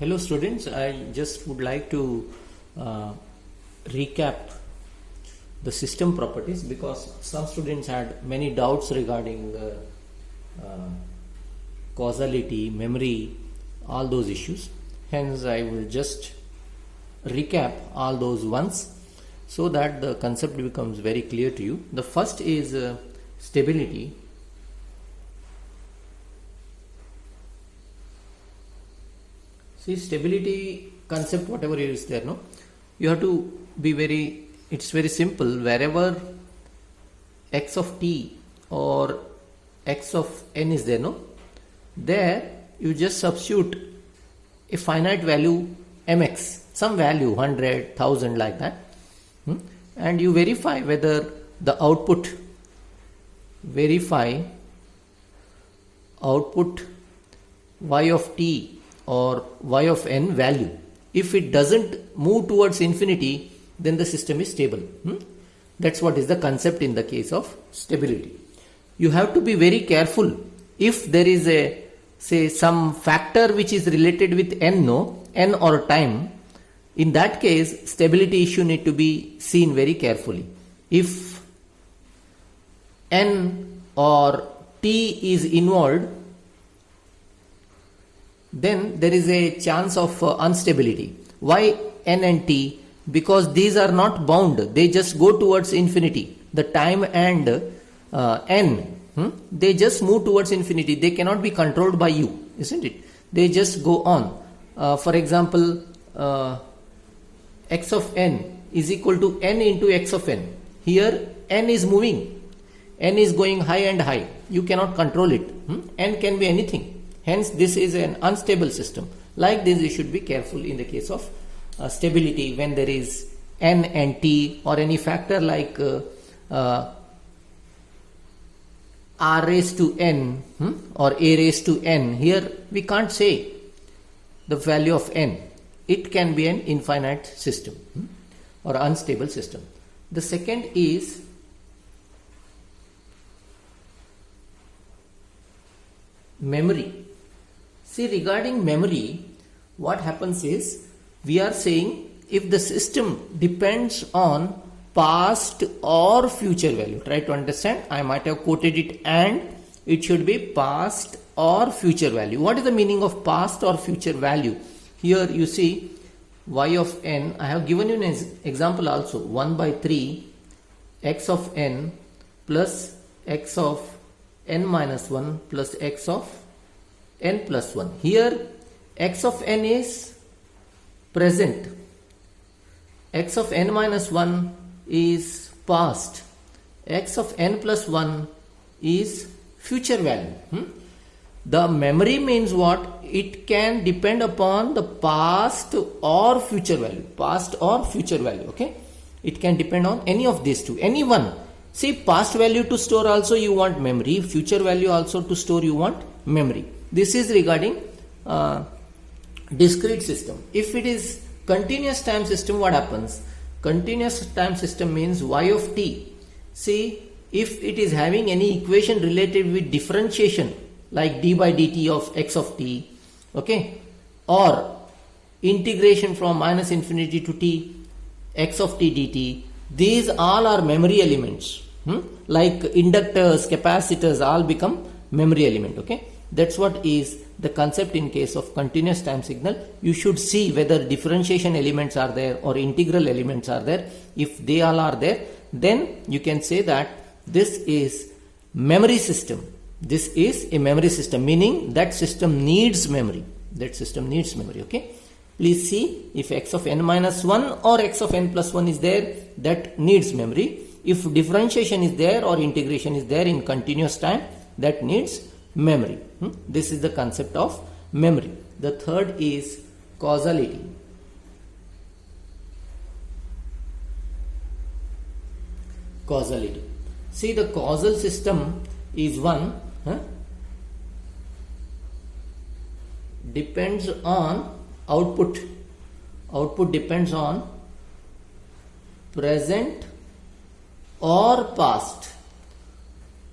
Hello students, I just would like to recap the system properties because some students had many doubts regarding causality, memory, all those issues. Hence I will just recap all those once so that the concept becomes very clear to you. The first is stability. See, stability concept, whatever is there, no, you have to be it's very simple. Wherever x of t or x of n is there, no, there you just substitute a finite value mx, some value 100, 1000 like that, and you verify whether the output y of t or y of n value. If it doesn't move towards infinity, then the system is stable. That's what is the concept in the case of stability. You have to be very careful. If there is a, say, some factor which is related with n or time, in that case stability issue need to be seen very carefully. If n or t is involved, then there is a chance of instability. Why n and t? Because these are not bound, they just go towards infinity. The time and n, they just move towards infinity. They cannot be controlled by you, isn't it? They just go on. For example, x of n is equal to n into x of n. Here n is moving, n is going high and high. You cannot control it. N can be anything. Hence, this is an unstable system. Like this, you should be careful in the case of stability when there is n and t or any factor like r raised to n or a raised to n. Here, we can't say the value of n. It can be an infinite system or unstable system. The second is memory. See, regarding memory, what happens is, we are saying if the system depends on past or future value. Try to understand. I might have quoted it and it should be past or future value. What is the meaning of past or future value? Here you see y of n. I have given you an example also. 1 by 3 x of n plus x of n minus 1 plus x of n plus 1. Here x of n is present, x of n minus 1 is past, x of n plus 1 is future value. The memory means what? It can depend upon the past or future value. Past or future value. Okay, it can depend on any of these two, any one. See, past value to store also you want memory, future value also to store you want memory. This is regarding discrete system. If it is continuous time system, what happens? Continuous time system means y of t. See, if it is having any equation related with differentiation like d by dt of x of t, okay, or integration from minus infinity to t x of t dt, these all are memory elements. Like inductors, capacitors, all become memory element. Okay, that's what is the concept in case of continuous time signal. You should see whether differentiation elements are there or integral elements are there. If they all are there, then you can say that this is memory system. This is a memory system, meaning that system needs memory. That system needs memory. Okay, please see, if x of n minus 1 or x of n plus 1 is there, that needs memory. If differentiation is there or integration is there in continuous time, that needs memory. This is the concept of memory. The third is causality. Causality. See, the causal system is one depends on output. Output depends on present or past,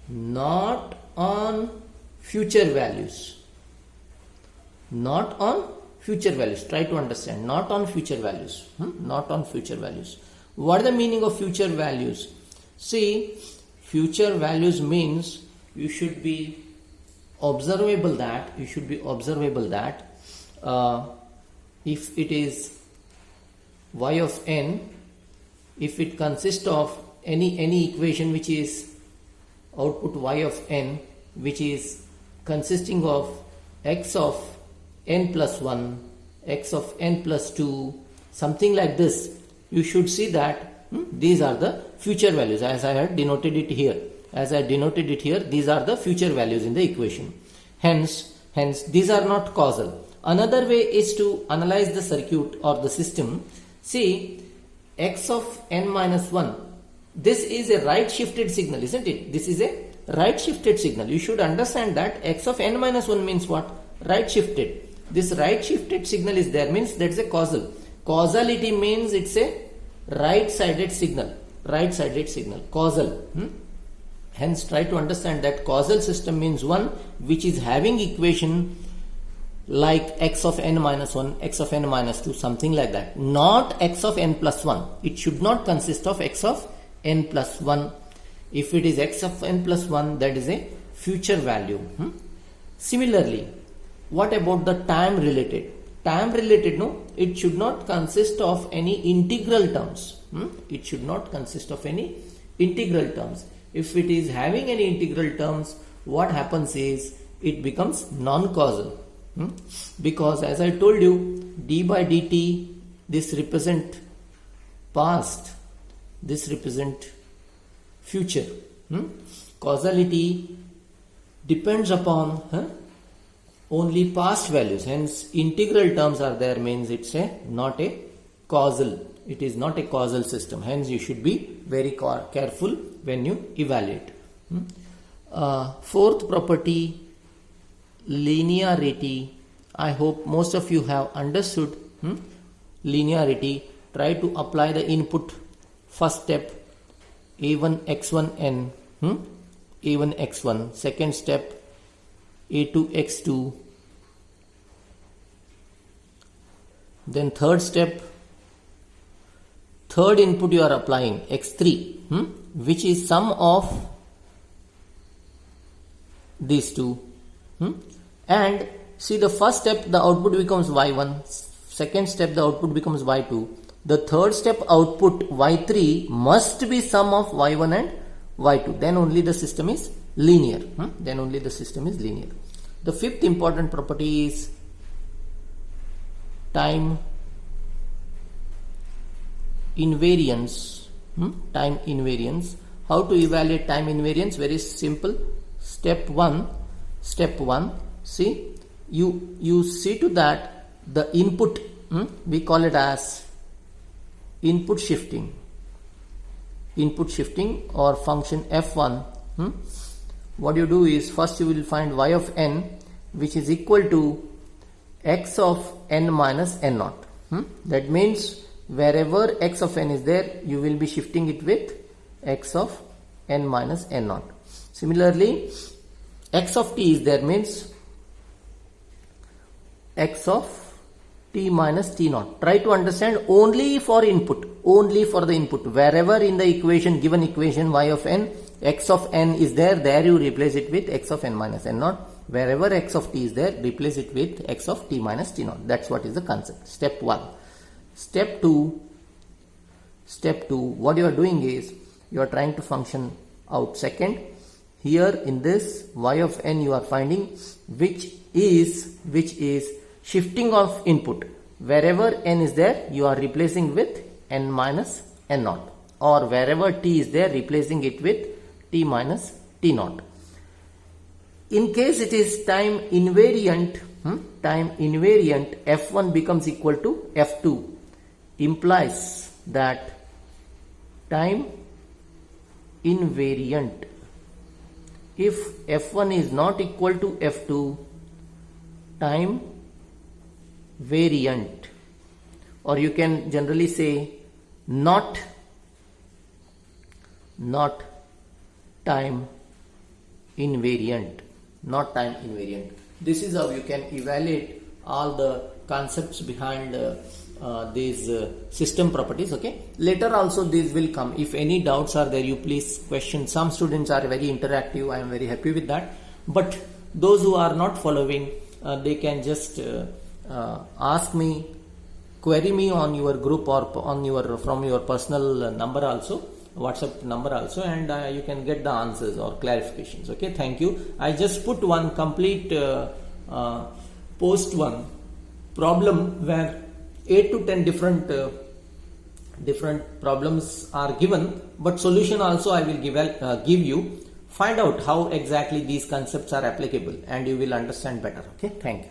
not on future values. Not on future values. Try to understand, not on future values. Not on future values. What is the meaning of future values? See, future values means you should be observable that if it is y of n, if it consists of any equation which is output y of n, which is consisting of x of n plus 1, x of n plus 2, something like this, you should see that these are the future values as I had denoted it here. These are the future values in the equation. Hence these are not causal. Another way is to analyze the circuit or the system. See, x of n minus 1, this is a right shifted signal, isn't it? This is a right shifted signal. You should understand that x of n minus 1 means what? Right shifted. This right shifted signal is there, means that's a causal. Causality means it's a right sided signal. Causal. Hence try to understand that causal system means one which is having equation like x of n minus 1, x of n minus 2, something like that. Not x of n plus 1. It should not consist of x of n plus 1. If it is x of n plus 1, that is a future value. Similarly, what about the time related? Time related, no, it should not consist of any integral terms. It should not consist of any integral terms. If it is having any integral terms, what happens is it becomes non-causal. Because as I told you, d by dt, this represent past, this represent future. Causality depends upon only past values. Hence integral terms are there, means it's not a causal. It is not a causal system. Hence you should be very careful when you evaluate. Fourth property, linearity. I hope most of you have understood linearity. Try to apply the input. First step, a1 x1 n, a1 x1. Second step, a2 x2. Then third step, third input you are applying x3, which is sum of these two. And see, the first step the output becomes y1, second step the output becomes y2, the third step output y3 must be sum of y1 and y2, then only the system is linear. The fifth important property is time invariance. How to evaluate time invariance? Very simple. Step one, see, you see to that the input, we call it as input shifting or function f1. What you do is, first you will find y of n, which is equal to x of n minus n naught. That means wherever x of n is there, you will be shifting it with x of n minus n naught. Similarly, x of t is there, means x of t minus t naught. Try to understand only for the input. Wherever in the equation, given equation y of n, x of n is there you replace it with x of n minus n naught. Wherever x of t is there, replace it with x of t minus t naught. That's what is the concept. Step 1. Step 2, what you are doing is, you are trying to function out second. Here in this y of n you are finding which is shifting of input. Wherever n is there, you are replacing with n minus n naught, or wherever t is there, replacing it with t minus t naught. In case it is time invariant, f1 becomes equal to f2, implies that time invariant, if f1 is not equal to f2, time variant, or you can generally say not time invariant. This is how you can evaluate all the concepts behind these system properties. Okay, later also these will come. If any doubts are there, you please question. Some students are very interactive, I am very happy with that, but those who are not following, they can just ask me, query me on your group or on your from your personal number also, WhatsApp number also, and you can get the answers or clarifications. Okay, thank you. I just put one complete post one problem where 8 to 10 different problems are given, but solution also I will give you. Find out how exactly these concepts are applicable and you will understand better. Okay, thank you.